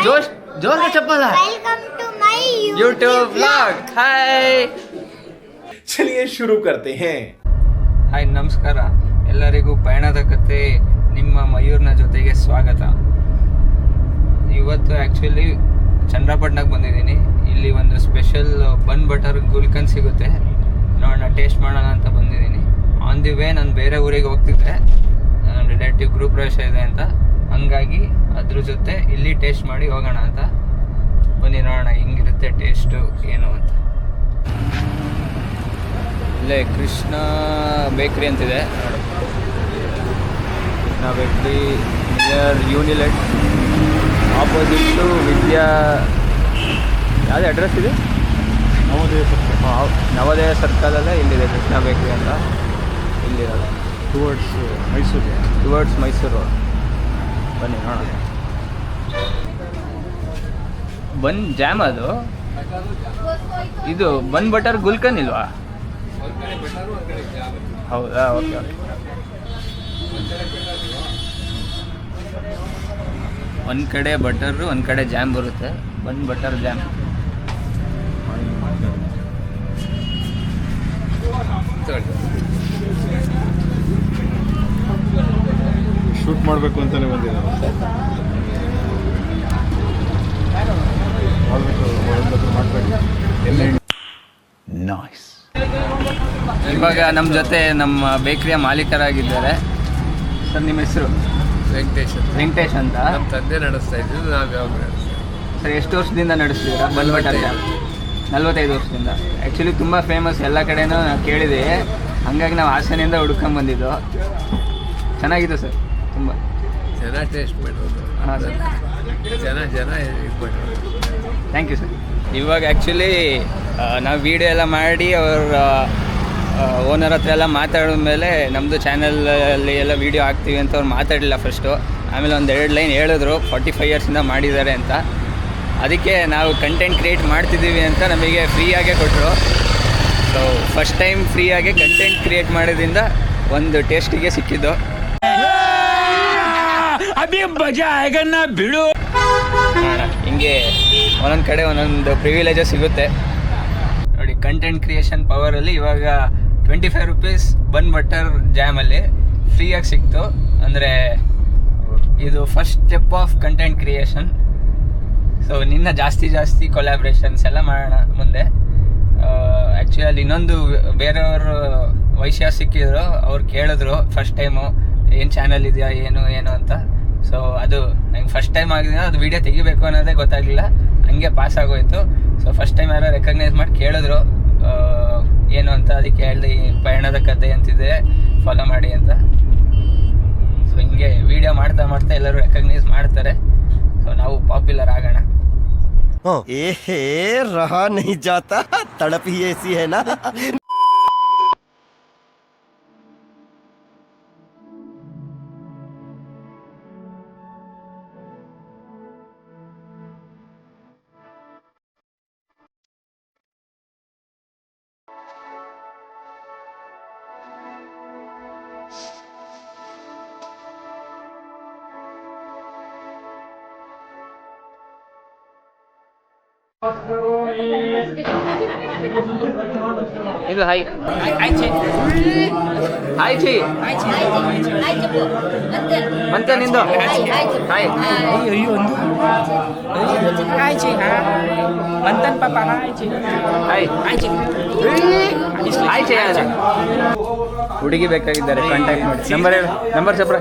जोर से चप्पल welcome to my YouTube vlog hi चलिए शुरू करते हैं ಹಾಯ್ ನಮಸ್ಕಾರ ಎಲ್ಲರಿಗೂ ಪಯಣದ ಕತೆ ನಿಮ್ಮ ಮಯೂರ್ನ ಜೊತೆಗೆ ಸ್ವಾಗತ. ಇವತ್ತು ಆ್ಯಕ್ಚುಲಿ ಚಂದ್ರಪಟ್ಟಣಕ್ಕೆ ಬಂದಿದ್ದೀನಿ. ಇಲ್ಲಿ ಒಂದು ಸ್ಪೆಷಲ್ ಬನ್ ಬಟರ್ ಗುಲ್ಕನ್ ಸಿಗುತ್ತೆ, ನೋಡೋಣ ಟೇಸ್ಟ್ ಮಾಡೋಣ ಅಂತ ಬಂದಿದ್ದೀನಿ. ಆನ್ ದಿ ವೇ ನಾನು ಬೇರೆ ಊರಿಗೆ ಹೋಗ್ತಿದ್ದೆ, ರಿಲೇಟಿವ್ ಗೃಹ ಪ್ರವೇಶ ಇದೆ ಅಂತ, ಹಂಗಾಗಿ ಅದ್ರ ಜೊತೆ ಇಲ್ಲಿ ಟೇಸ್ಟ್ ಮಾಡಿ ಹೋಗೋಣ ಅಂತ ಬನ್ನಿ, ನೋಡೋಣ ಹಿಂಗಿರುತ್ತೆ ಟೇಸ್ಟು ಏನು ಅಂತ. ಇಲ್ಲೇ ಕೃಷ್ಣ ಬೇಕ್ರಿ ಅಂತಿದೆ, ಕೃಷ್ಣ ಬೇಕ್ರಿ ನಿಯರ್ ಯೂನಿಲೆಟ್ ಆಪೋಸಿಟ್ಟು ವಿದ್ಯಾ, ಯಾವುದು ಅಡ್ರೆಸ್ ಇದೆ? ನವೋದಯ ಸರ್ಕಲಲ್ಲೇ ಇಲ್ಲಿದೆ ಕೃಷ್ಣ ಬೇಕ್ರಿ ಅಂತ. ಇಲ್ಲಿರೋದು ಟುವರ್ಡ್ಸ್ ಮೈಸೂರು. ಬನ್ನಿ ನೋಡೋಣ. ಬನ್ ಜಾಮ್ ಅದು, ಇದು ಬನ್ ಬಟರ್ ಗುಲ್ಕನ್ ಇಲ್ವಾ? ಹೌದಾ, ಓಕೆ ಓಕೆ. ಒಂದು ಕಡೆ ಬಟರು, ಒಂದು ಕಡೆ ಜಾಮ್ ಬರುತ್ತೆ. ಬನ್ ಬಟರ್ ಜಾಮ್. ಶೂಟ್ ಮಾಡಬೇಕು ಅಂತಾನೆ ಬಂದಿದ್ದಾರೆ. ನೈಸ್. ಇವಾಗ ನಮ್ಮ ಜೊತೆ ನಮ್ಮ ಬೇಕ್ರಿಯ ಮಾಲೀಕರಾಗಿದ್ದಾರೆ. ಸರ್, ನಿಮ್ಮ ಹೆಸರು? ವೆಂಕಟೇಶ್ ಅಂತ. ನಮ್ಮ ತಂದೆ ನಡೆಸ್ತಾ ಇದ್ದೀವಿ, ನಾವು ಯಾವಾಗ ಸರ್, ಎಷ್ಟು ವರ್ಷದಿಂದ ನಡೆಸ್ತೀರಾ ಬನ್ ಬಟರ್ ಜಾಮ್? 45 ವರ್ಷದಿಂದ. ಆ್ಯಕ್ಚುಲಿ ತುಂಬ ಫೇಮಸ್, ಎಲ್ಲ ಕಡೆನೂ ನಾವು ಕೇಳಿದ್ದೀವಿ, ಹಾಗಾಗಿ ನಾವು ಹಾಸನಿಂದ ಹುಡ್ಕೊಂಬಂದಿದ್ದು. ಚೆನ್ನಾಗಿದೆ ಸರ್, ತುಂಬ ಜನ ಟೇಸ್ಟ್ ಮಾಡೋದು. ಹಾಂ ಸರ್, ಜನ ಇದು ಮಾಡೋದು. Thank you sir. ಇವಾಗ ಆ್ಯಕ್ಚುಲಿ ನಾವು ವೀಡಿಯೋ ಎಲ್ಲ ಮಾಡಿ ಅವ್ರ ಓನರ್ ಹತ್ರ ಎಲ್ಲ ಮಾತಾಡಿದ್ಮೇಲೆ ನಮ್ಮದು ಚಾನಲಲ್ಲಿ ಎಲ್ಲ ವೀಡಿಯೋ ಹಾಕ್ತೀವಿ ಅಂತ ಅವ್ರು ಮಾತಾಡಲಿಲ್ಲ ಫಸ್ಟು. ಆಮೇಲೆ ಒಂದೆರಡು ಲೈನ್ ಹೇಳಿದ್ರು 45 ಇಯರ್ಸಿಂದ ಮಾಡಿದ್ದಾರೆ ಅಂತ. ಅದಕ್ಕೆ ನಾವು ಕಂಟೆಂಟ್ ಕ್ರಿಯೇಟ್ ಮಾಡ್ತಿದ್ದೀವಿ ಅಂತ ನಮಗೆ ಫ್ರೀಯಾಗೇ ಕೊಟ್ಟರು. ಸೊ ಫಸ್ಟ್ ಟೈಮ್ ಫ್ರೀಯಾಗೆ ಕಂಟೆಂಟ್ ಕ್ರಿಯೇಟ್ ಮಾಡೋದ್ರಿಂದ ಒಂದು ಟೇಸ್ಟಿಗೆ ಸಿಕ್ಕಿದ್ದು. ಬಿಡು, ಹಿಂಗೆ ಒಂದೊಂದು ಕಡೆ ಒಂದೊಂದು ಪ್ರಿವಿಲೇಜಸ್ ಸಿಗುತ್ತೆ ನೋಡಿ. ಕಂಟೆಂಟ್ ಕ್ರಿಯೇಷನ್ ಪವರಲ್ಲಿ ಇವಾಗ 25 ರೂಪೀಸ್ ಬನ್ ಬಟರ್ ಜಾಮಲ್ಲಿ ಫ್ರೀಯಾಗಿ ಸಿಕ್ತು. ಅಂದರೆ ಇದು first step of content creation. So ನಿನ್ನ ಜಾಸ್ತಿ ಕೊಲ್ಯಾಬ್ರೇಷನ್ಸ್ ಎಲ್ಲ ಮಾಡೋಣ ಮುಂದೆ. ಆ್ಯಕ್ಚುಲಿ ಅಲ್ಲಿ ಇನ್ನೊಂದು ಬೇರೆಯವರು ವೈಶ್ಯ ಸಿಕ್ಕಿದ್ರು, ಅವ್ರು ಕೇಳಿದ್ರು ಫಸ್ಟ್ ಟೈಮು ಏನು ಚಾನಲ್ ಇದೆಯಾ ಏನು ಅಂತ. ಸೊ ಅದು ನಂಗೆ ಫಸ್ಟ್ ಟೈಮ್ ಆಗಿದೆ, ಅದು ವೀಡಿಯೋ ತೆಗಿಬೇಕು ಅನ್ನೋದೇ ಗೊತ್ತಾಗಲಿಲ್ಲ, ಹಂಗೆ ಪಾಸ್ ಆಗೋಯ್ತು. ಸೊ ಫಸ್ಟ್ ಟೈಮ್ ಯಾರೋ ರೆಕಗ್ನೈಸ್ ಮಾಡಿ ಕೇಳಿದ್ರು ಏನು ಅಂತ, ಅದಕ್ಕೆ ಹೇಳ್ದೆ ಈ ಪಯಣದ ಕತೆ ಅಂತಿದೆ, ಫಾಲೋ ಮಾಡಿ ಅಂತ. ಸೊ ಹಿಂಗೆ ವೀಡಿಯೋ ಮಾಡ್ತಾ ಎಲ್ಲರೂ ರೆಕಗ್ನೈಸ್ ಮಾಡ್ತಾರೆ. ಸೊ ನಾವು ಪಾಪ್ಯುಲರ್ ಆಗೋಣ. रहा नहीं जाता, तड़प ही ऐसी है ना. ಇದು ಹಾಯ್ ಚಿ ಮಂತ ನಿಂದು ಹಾಯ್. ಹುಡುಗಿ ಬೇಕಾಗಿದ್ದಾರೆ, ಕಾಂಟ್ಯಾಕ್ಟ್ ಮಾಡಿ. ನಂಬರ್ ಚಪ್ರ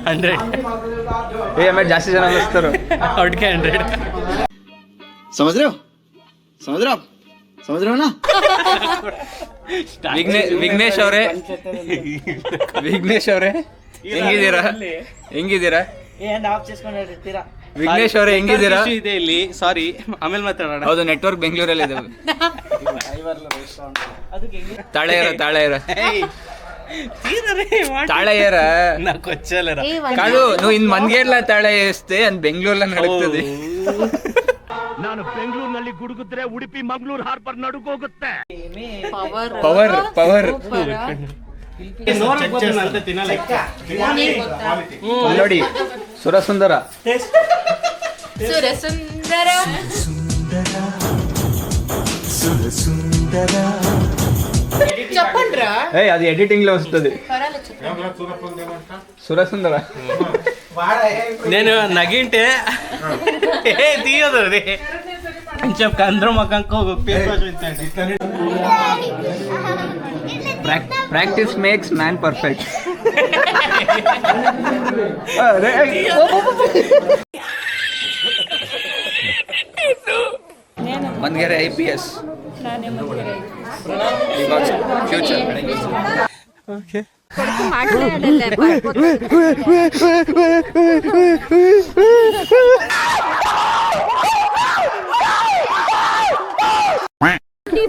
100. ಆಮೇಲೆ ಜಾಸ್ತಿ ಜನ ಬಸ್ತಾರೆ ಅವ್ರಿಗೆ 100. समझ रहे हो ना. ವಿಘ್ನೇಶ್ ಅವರೇ ಹೆಂಗಿದ್ದೀರಾ? ವಿಘ್ನೇಶ್ ಅವರೇ ಹೆಂಗಿದ್ದೀರಾ? ಇಲ್ಲಿ ಸಾರಿ, ಆಮೇಲೆ ಮಾತಾಡೋಣ. ಹೌದು, ನೆಟ್ವರ್ಕ್ ಬೆಂಗಳೂರಲ್ಲಿ ಇದೆ. ತಾಳೆ ಏರ ಕಾದು నువ్వు ఇన్ మంగేర్ల ತಾಳೆ వేస్తే అని బెంగళూరులో నడుస్తుంది. ನಾನು ಬೆಂಗಳೂರಿನಲ್ಲಿ ಗುಡುಗುದ್ರೆ ಉಡುಪಿ ಮಂಗಳೂರು ಹಾರ್ಬರ್ ನಡುಗೋಗುತ್ತೆ. ಪವರ್ ನೋಡಿ ಸುರಸುಂದರ ಸುರಸುಂದರ చెప్పండ్రా అది ఎడిటింగ్ లో వస్తుంది. సురసుందర నేను నగింటే తీయదు అది అని చెప్ప అందరం మకంకో practice makes man perfect. Mandagere IPS ಇವಾಗ ಫ್ಯೂಚರ್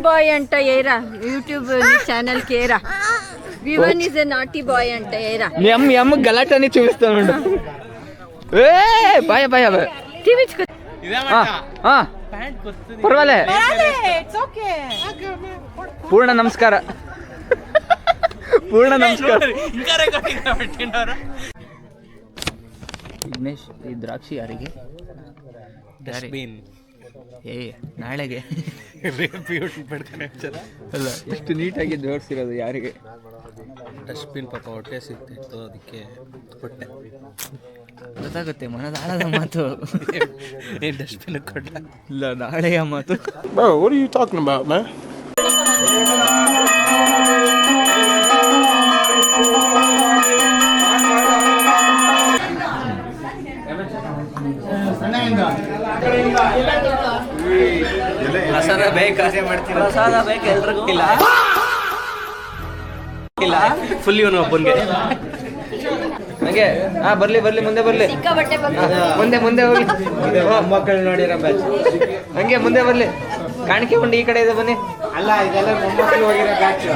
బాయ్ అంట ఏరా యూట్యూబ్ ఛానల్ కేరా Vivan is a naughty boy అంట ఏరా మీ అమ్మ గలాటని చూపిస్తాను. బాయ్ బాయ్ చూపించుకో ಪರವಾಲೆ ಪೂರ್ಣ ನಮಸ್ಕಾರ. ಪೂರ್ಣ ನಮಸ್ಕಾರ. ವಿಘ್ನೇಶ್, ಈ ದ್ರಾಕ್ಷಿ ಯಾರಿಗೆ? ಡಸ್ಟ್ಬಿನ್ ಏ ನಾಳೆಗೆ ಅಲ್ಲ, ಎಷ್ಟು ನೀಟಾಗಿ ಜೋಡಿಸಿರೋದು ಯಾರಿಗೆ? ಡಸ್ಟ್ಬಿನ್ ಪಾಪ ಹೊಟ್ಟೆ ಸಿಗ್ತಿತ್ತು ಅದಕ್ಕೆ ಕೊಟ್ಟೆ. ಗೊತ್ತಾಗುತ್ತೆ ಮನದಾಳದ ಮಾತು. ಡಸ್ಟ್ಬಿನ್ ಕೊಟ್ಟ ಇಲ್ಲ, ನಾಳೆಯ ಮಾತು. Bro, what are you talking about, man? ಪ್ರಸಾದ ಬೇಕಾ? ಪ್ರಸಾದ ಬೇಕು ಎಲ್ರಿಗೂ? ಇಲ್ಲ ಇಲ್ಲ, ಫುಲ್ ಇವನು ಒಬ್ಬನಿಗೆ ಹಂಗೆ. ಬರ್ಲಿ ಮುಂದೆ ಬರ್ಲಿ, ಮುಂದೆ ಹೋಗಿ. ಮಕ್ಕಳು ನೋಡಿರೋ ಬ್ಯಾಚ್ ಹಂಗೆ ಮುಂದೆ ಬರ್ಲಿ. ಕಾಣಿಕೆ ಉಂಡು ಈ ಕಡೆ ಇದೆ, ಬನ್ನಿ. ಅಲ್ಲ, ಇದೆಲ್ಲ ಮೊಮ್ಮಕ್ಕಳು ಹೋಗಿರೋ ಬ್ಯಾಚ್.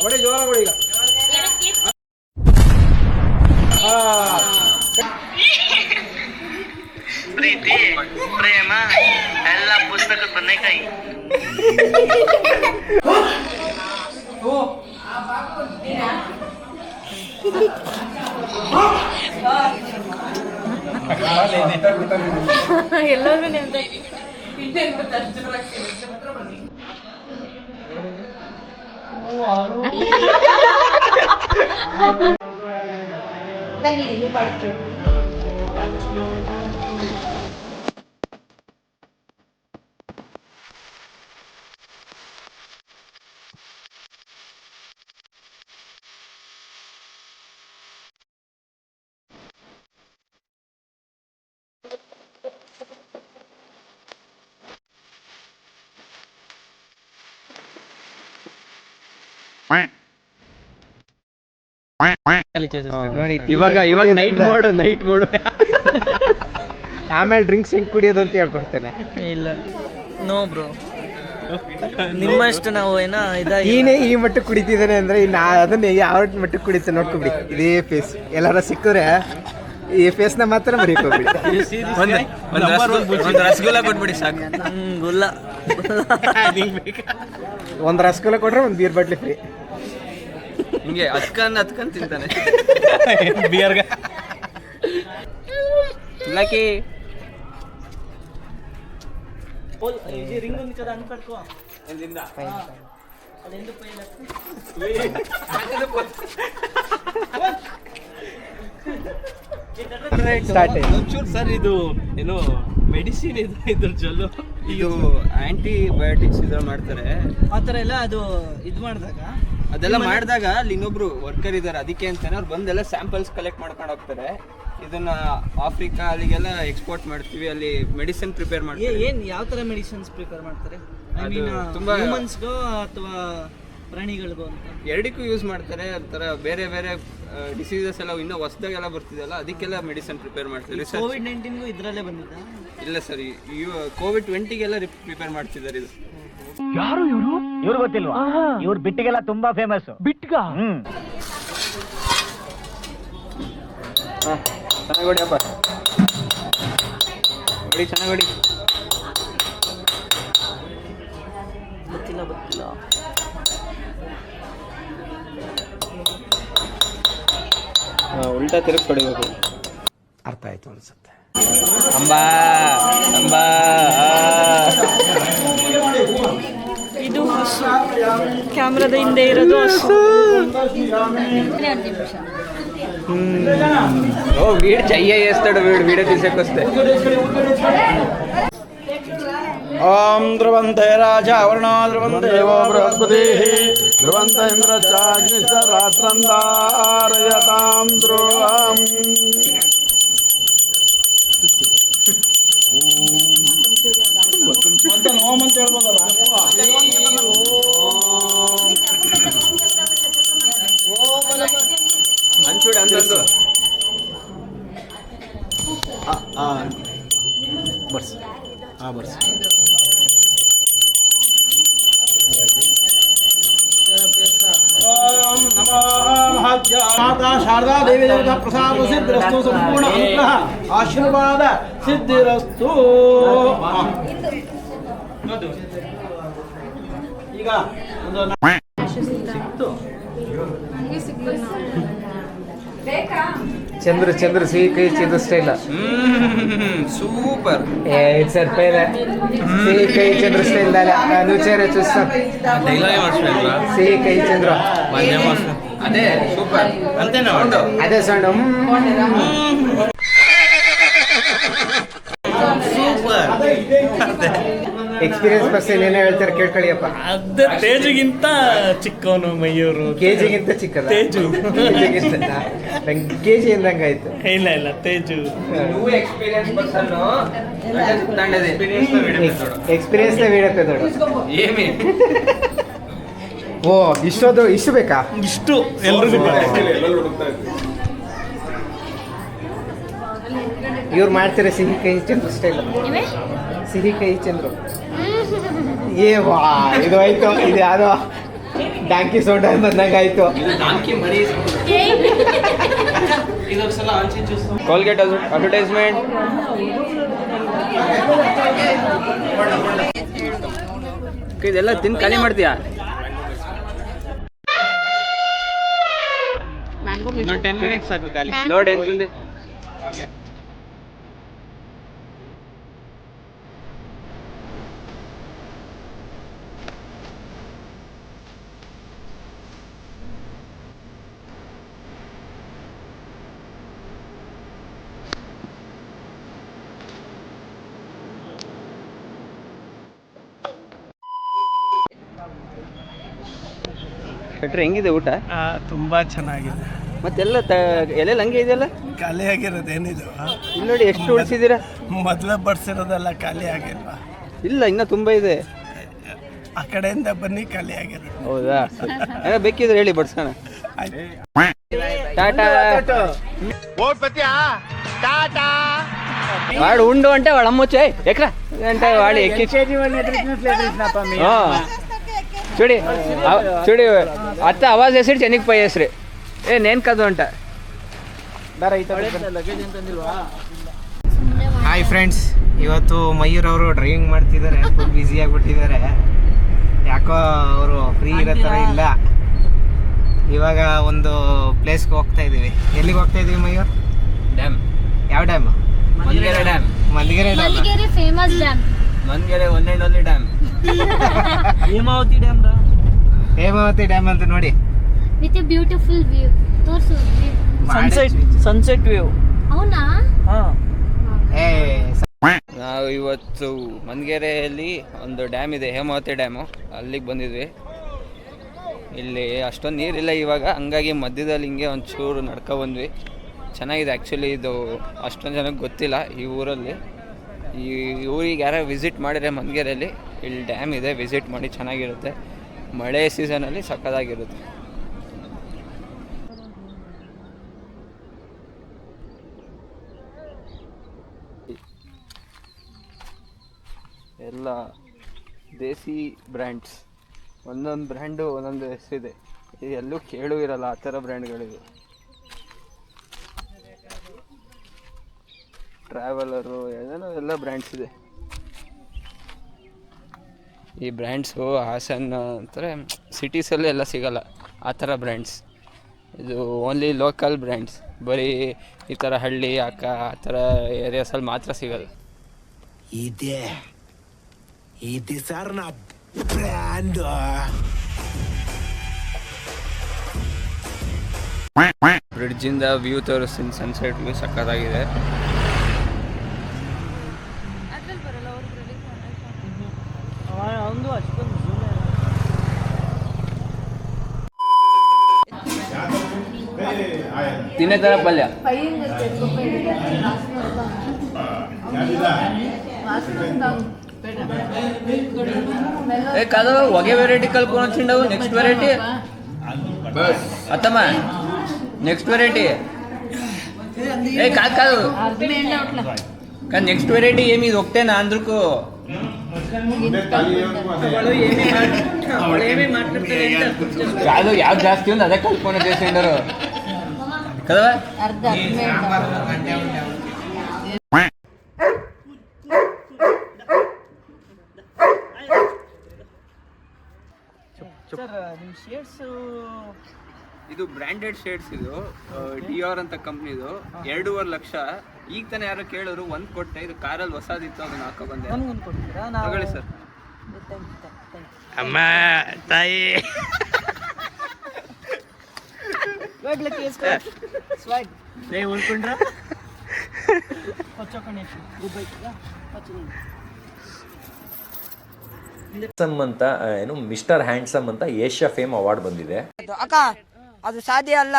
ಒಡೆ ಜೋರ ಕೊಡಿ ಈಗ. ಪ್ರೀತಿ ಪ್ರೇಮ ಎಲ್ಲ ಪುಸ್ತಕದ ಬದನೆಕಾಯಿ. ಎಲ್ಲರೂ ಇವಾಗ ನೈಟ್ ಮೋಡು ಆಮೇಲೆ ಡ್ರಿಂಕ್ಸ್ ಹೆಂಗ್ ಕುಡಿಯೋದು ಅಂತ ಹೇಳ್ಕೊಡ್ತೇನೆ. ಇಲ್ಲ, ನೋ ಬ್ರೋ, ನಿಮ್ಮಷ್ಟು ನಾವು ಏನೋ ನೀನೇ ಈ ಮಟ್ಟಕ್ಕೆ ಕುಡಿತಿದ್ದಾನೆ ಅಂದ್ರೆ ಇನ್ನು ಅದನ್ನ ಯಾವ ಮಟ್ಟಕ್ಕೆ ಕುಡಿತ ನೋಡ್ಕೊಬಿಡಿ. ಇದೇ ಫೇಸ್ ಎಲ್ಲಾರ ಸಿಕ್ಕಿದ್ರೆ ಈ ಫೇಸ್ನ ಮಾತ್ರ ಮರಿಕೋಬಿಡಿ. ಒಂದು ರಸಗುಲ್ಲ ಕೊಟ್ಬಿಡಿ ಸಾಕು. ಗುಲ್ಲ ಒಂದು ರಸಗುಲ್ಲ ಕೊಟ್ರೆ ಒಂದು ಬೀರ್ ಬಾಟ್ಲಿ ಫ್ರೀ. ಹಿಂಗೆ ಹತ್ಕೊಂಡ್ ತಿಂತಾನೆ ಬಿಯರ್ಗ. ಲಕ್ಕಿ ಸರ್ ಇದು ಏನು ಮೆಡಿಸಿನ್ ಇದ್ರ ಜೊಲ್ಲು ಇದು ಆಂಟಿಬಯೋಟಿಕ್ಸ್ ಇದ್ರ ಮಾಡ್ತಾರೆ. ಆ ಥರ ಎಲ್ಲ ಅದು ಇದು ಮಾಡಿದಾಗ ಅದೆಲ್ಲ ಮಾಡಿದಾಗ ಅಲ್ಲಿ ಇನ್ನೊಬ್ರು ವರ್ಕರ್ ಇದ್ದಾರೆ, ಅದಕ್ಕೆ ಅಂತಾನೆ ಅವ್ರು ಬಂದೆಲ್ಲ ಸ್ಯಾಂಪಲ್ಸ್ ಕಲೆಕ್ಟ್ ಮಾಡ್ಕೊಂಡು ಹೋಗ್ತಾರೆ. ಇದನ್ನ ಆಫ್ರಿಕಾ ಅಲ್ಲಿಗೆಲ್ಲ ಎಕ್ಸ್ಪೋರ್ಟ್ ಮಾಡ್ತೀವಿ, ಅಲ್ಲಿ ಮೆಡಿಸಿನ್ ಪ್ರಿಪೇರ್ ಮಾಡ್ತೀವಿ. ಏನು ಯಾವ ಥರ ಮೆಡಿಸಿನ್ಸ್ ಪ್ರಿಪೇರ್ ಮಾಡ್ತಾರೆ? ಐ ಮೀನ್ ತುಂಬಾ ಹ್ಯೂಮನ್ಸ್ಗೋ ಅಥವಾ ಪ್ರಾಣಿಗಳಿಗೋ ಅಂತ? ಎರಡಕ್ಕೂ ಯೂಸ್ ಮಾಡ್ತಾರೆ. ಒಂಥರ ಬೇರೆ ಬೇರೆ ಡಿಸೀಸಸ್ ಎಲ್ಲ ಇನ್ನೂ ಹೊಸದಾಗೆಲ್ಲ ಬರ್ತಿದೆಯಲ್ಲ, ಅದಕ್ಕೆಲ್ಲ ಮೆಡಿಸಿನ್ ಪ್ರಿಪೇರ್ ಮಾಡ್ತಾರೆ. ಕೋವಿಡ್-19ಗೂ ಇದರಲ್ಲೇ ಬಂದಿದ್ದ? ಇಲ್ಲ ಸರ್, ಕೋವಿಡ್-20ಗೆಲ್ಲ ಪ್ರಿಪೇರ್ ಮಾಡ್ತಿದ್ದಾರೆ ಇದು. ಯಾರು ಇವರು? ಇವ್ರು ಗೊತ್ತಿಲ್ವಾ? ಇವ್ರು ಬಿಟ್ಟಿಗೆಲ್ಲ ತುಂಬಾ ಫೇಮಸ್. ಬಿಟ್ಗ? ಚೆನ್ನಾಗಿ ಹೊಡಿ ಅಪ್ಪ, ಹೊಡಿ, ಚೆನ್ನಾಗಿ ಹೊಡಿ. ಗೊತ್ತಿಲ್ಲ. ಉಲ್ಟಾ ತಿರುಗಿ ಹೊಡಿಬೇಕು. ಅರ್ಥ ಆಯ್ತು ಅನ್ಸುತ್ತೆ. ಅಂಬಾ ಅಂಬಾ. ಇದು ಹಸು, ಕ್ಯಾಮ್ರಾದ ಹಿಂದೆ ಇರೋದು ಹಸು. ఓ వీడు చెయ్య చేస్తాడు, వీడియో తీసేకొస్తే. ओम ध्रुवन्ते राजा वरुणो ध्रुवन्देवो बृहस्पतिः ध्रुवन्त इन्द्रश्चाग्निश्चरात्रन्दारयतां ध्रुवम्. ಓಂ ಅಂತ ಹೇಳ್ಬೋದಲ್ಲ. ಅಂಚೂಡಿ ಅಂತಂದು ಬರ್ಸಿ. ಬರ್ಸಿ. ಓಂ ನಮೋ ಮಾತಾ ಶಾರದಾ ದೇವಿ ದೇವತಾ ಪ್ರಸಾದ ಸಿದ್ಧಿರಸ್ತು, ಸಂಪೂರ್ಣ ಅನುಗ್ರಹ ಆಶೀರ್ವಾದ ಸಿದ್ಧಿರಸ್ತು. ಈಗ ಒಂದು ಚಂದ್ರ ಸಿಹಿ ಕೈ ಚಂದ್ರ ಸ್ಟೈಲ್ సూపర్. ఇది సరిపోయిందా? సిహి కై చంద్ర స్టైల్ నువ్వు చేరే చూస్తా. సిహి కై చంద్ర అదే సూపర్. అంతేనా? అదే సౌండ్. ಎಕ್ಸ್ಪೀರಿಯನ್ಸ್ ಪರ್ಸನ್ ಏನೇ ಹೇಳ್ತಾರೆ ಕೇಳ್ಕೊಳ್ಳಿಯಪ್ಪ. ಅದ ತೇಜುಗಿಂತ ಚಿಕ್ಕವನು ಮಯೂರು. ಕೆಜಿಗಿಂತ ಚಿಕ್ಕದ ತೇಜು. ನಂಗೆ ಕೆಜಿ ಎಂದಂಗಾಯ್ತು. ಇಲ್ಲ ತೇಜು. నువ్వు ఎక్స్పీరియన్స్ పర్సన్ ಎಕ್ಸ್ಪೀರಿಯನ್ಸ್ ವೀಡಿಯೋ పెద్దోడు ఏమి. ಓ ಇಷ್ಟು ಬೇಕಾ? ಇಷ್ಟು ಎಲ್ರಿಗೂ ಇವ್ರು ಮಾಡ್ತಾರೆ ಸಿಹಿ ಕೈ ಚಂದ್ರ ಸ್ಟೈಲ್. ಸಿಹಿ ಕೈ ಚಂದ್ರು. ಏ ವಾ, ಇದು ಆಯ್ತು. ಇದು ಯಾವ್ದೋ ಡಾಂಕಿ ಸೌಂಡ್ ಬಂದಂಗೆ ಆಯ್ತು. Colgate advertisement. ಇದೆಲ್ಲ ತಿಂದು ಖಾಲಿ ಮಾಡ್ತೀಯಾ? ಇನ್ನೊಂದು 10 minutes ಸಾಕು ಖಾಲಿ. ನೋಡಿ ಏನು ತಿಂದೆ. ಶೆಟ್ರೆ ಹೆಂಗಿದೆ ಊಟ? ತುಂಬಾ ಚೆನ್ನಾಗಿದೆ. ಮತ್ತೆಲ್ಲ ಎಲೆಲ್ಲ ಹಂಗೆ ಇದೆಯಲ್ಲ, ಖಾಲಿ ಆಗಿರೋದೇನಿದು? ಇಲ್ಲಿ ನೋಡಿ ಎಷ್ಟು ಉಳಿಸಿದ್ದೀರಾ. ಮೊದಲೇ ಬಡ್ಸಿರೋದೆಲ್ಲ ಖಾಲಿ ಆಗಿಲ್ವಾ? ಇಲ್ಲ, ಇನ್ನೂ ತುಂಬ ಇದೆ. ಆ ಕಡೆಯಿಂದ ಬನ್ನಿ, ಖಾಲಿ ಆಗಿರೋ. ಹೌದಾ? ಬೇಕಿದ್ರೆ ಹೇಳಿ ಬಡ್ಸೋಣ. టాటా. వాడు ఉండు అంటే వాడు అమ్మొచ్చే ఎక్కడ అంటే వాడు ఎక్కి చూడి చూడి అత్త అవాజ్ వేసి చెనిగిపోయేస్రీ. నేను కాదు అంట. ಹಾಯ್ ಫ್ರೆಂಡ್ಸ್, ಇವತ್ತು ಮಯೂರ್ ಅವರು ಡ್ರೈವಿಂಗ್ ಮಾಡ್ತಿದ್ದಾರೆ. ಫುಲ್ ಬ್ಯುಸಿ ಆಗಿಬಿಟ್ಟಿದ್ದಾರೆ. ಯಾಕೋ ಅವರು ಫ್ರೀ ಇರೋ ಥರ ಇಲ್ಲ. ಇವಾಗ ಒಂದು ಪ್ಲೇಸ್ಗೆ ಹೋಗ್ತಾ ಇದ್ದೀವಿ. ಎಲ್ಲಿಗೆ ಹೋಗ್ತಾ ಇದ್ದೀವಿ ಮಯೂರ್? ಡ್ಯಾಮ್. ಯಾವ dam? Mandagere dam. Mandagere dam, famous dam. Mandagere one and only dam. Hemavathi dam. Hemavathi dam ಅಂತ ನೋಡಿ. With a beautiful view. ತೋರಿಸು ಸನ್ಸೆಟ್ ವ್ಯೂ. అవునా? ನಾವು ಇವತ್ತು ಮಂದಿಗೆರೆಯಲ್ಲಿ ಒಂದು ಡ್ಯಾಮ್ ಇದೆ, ಹೇಮಾವತಿ ಡ್ಯಾಮು. ಅಲ್ಲಿಗೆ ಬಂದಿದ್ವಿ. ಇಲ್ಲಿ ಅಷ್ಟೊಂದು ನೀರಿಲ್ಲ ಇವಾಗ, ಹಂಗಾಗಿ ಮಧ್ಯದಲ್ಲಿ ಹಿಂಗೆ ಒಂಚೂರು ನಡ್ಕೊ ಬಂದ್ವಿ. ಚೆನ್ನಾಗಿದೆ ಆ್ಯಕ್ಚುಲಿ. ಇದು ಅಷ್ಟೊಂದು ಜನಕ್ಕೆ ಗೊತ್ತಿಲ್ಲ ಈ ಊರಲ್ಲಿ. ಈ ಊರಿಗೆ ಯಾರೋ ವಿಸಿಟ್ ಮಾಡಿದರೆ ಮಂದಿಗೆರೆಯಲ್ಲಿ ಇಲ್ಲಿ ಡ್ಯಾಮ್ ಇದೆ, ವಿಸಿಟ್ ಮಾಡಿ, ಚೆನ್ನಾಗಿರುತ್ತೆ. ಮಳೆ ಸೀಸನಲ್ಲಿ ಸಕ್ಕತ್ತಾಗಿರುತ್ತೆ. ಎಲ್ಲ ದೇಸಿ ಬ್ರ್ಯಾಂಡ್ಸ್, ಒಂದೊಂದು ಬ್ರ್ಯಾಂಡು ಒಂದೊಂದು ಹೆಸರಿದೆ. ಇದು ಎಲ್ಲೂ ಕೇಳೂ ಇರಲ್ಲ ಆ ಥರ ಬ್ರ್ಯಾಂಡ್ಗಳಿವೆ. ಟ್ರಾವೆಲರು ಏನೇನೋ ಎಲ್ಲ ಬ್ರ್ಯಾಂಡ್ಸ್ ಇದೆ. ಈ ಬ್ರ್ಯಾಂಡ್ಸು ಹಾಸನ್ ಅಂತಾರೆ ಸಿಟೀಸಲ್ಲಿ ಎಲ್ಲ ಸಿಗಲ್ಲ ಆ ಥರ ಬ್ರ್ಯಾಂಡ್ಸ್. ಇದು ಓನ್ಲಿ ಲೋಕಲ್ ಬ್ರ್ಯಾಂಡ್ಸ್, ಬರೀ ಈ ಥರ ಹಳ್ಳಿ ಆ ಥರ ಏರಿಯಾಸಲ್ಲಿ ಮಾತ್ರ ಸಿಗಲ್ಲ. ಇದೆ ಸರ್ ನಾ ಬ್ರ್ಯಾಂಡ್. ಬ್ರಿಡ್ಜಿಂದ ವ್ಯೂ ತೋರಿಸ್ತೀನಿ, ಸನ್ಸೆಟ್ ವ್ಯೂ ಸಕ್ಕತ್ತಾಗಿದೆ. ಒಂದು ಅಷ್ಟೊಂದು ತಿನ್ನೇ ಥರ ಪಲ್ಯ. కాదు ఒకే వెరైటీ కలుపుకొని వచ్చిండవు. నెక్స్ట్ వెరైటీ అత్తమ్మా, నెక్స్ట్ వెరైటీ కాదు కాదు కానీ నెక్స్ట్ వెరైటీ ఏమి ఇది ఒకటేనా అందరికి? కాదు యావ్ జాస్తి ఉంది అదే కలుపుకొని చేసిండారు కదా. ಸರ್ ನಿಮ್ಮ ಶೇಡ್ಸು ಇದು ಬ್ರ್ಯಾಂಡೆಡ್ ಶೇಡ್ಸ್. ಇದು ಡಿಆರ್ ಅಂತ ಕಂಪ್ನಿದು. 2.5 ಲಕ್ಷ. ಈಗ ತಾನೇ ಯಾರೋ ಕೇಳೋರು, ಒಂದು ಕೊಟ್ಟೆ. ಇದು ಕಾರಲ್ಲಿ ಹೊಸದಿತ್ತು, ಅದನ್ನ ಹಾಕೋ ಬಂದೆ. ನಮ್ಗೊಂದು ಕೊಡ್ತೀರಾ? ನಾವು ತಗೊಳ್ಳಿ ಸರ್. ಅಮ್ಮ ತಾಯಿ ಸ್ವಾಗ್ ಲೇ ಉಳ್ಕೊಂಡ್ರ ಅಂತ ಏನು ಮಿಸ್ಟರ್ ಹ್ಯಾಂಡ್ಸಮ್ ಅಂತ ಏಷ್ಯಾ ಫೇಮ್ ಅವಾರ್ಡ್ ಬಂದಿದೆ. ಅಕ್ಕ ಅದು ಸಾಧ್ಯ ಅಲ್ಲ.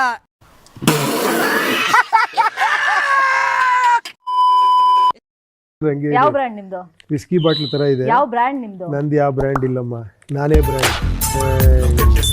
ಯಾವ ಬ್ರ್ಯಾಂಡ್ ನಿಮ್ದು? ವಿಸ್ಕಿ ಬಾಟ್ಲ್ ತರ ಇದೆ. ಯಾವ ಬ್ರ್ಯಾಂಡ್ ನಿಮ್ದು? ನಂದು ಯಾವ ಬ್ರ್ಯಾಂಡ್ ಇಲ್ಲಮ್ಮ, ನಾನೇ ಬ್ರ್ಯಾಂಡ್.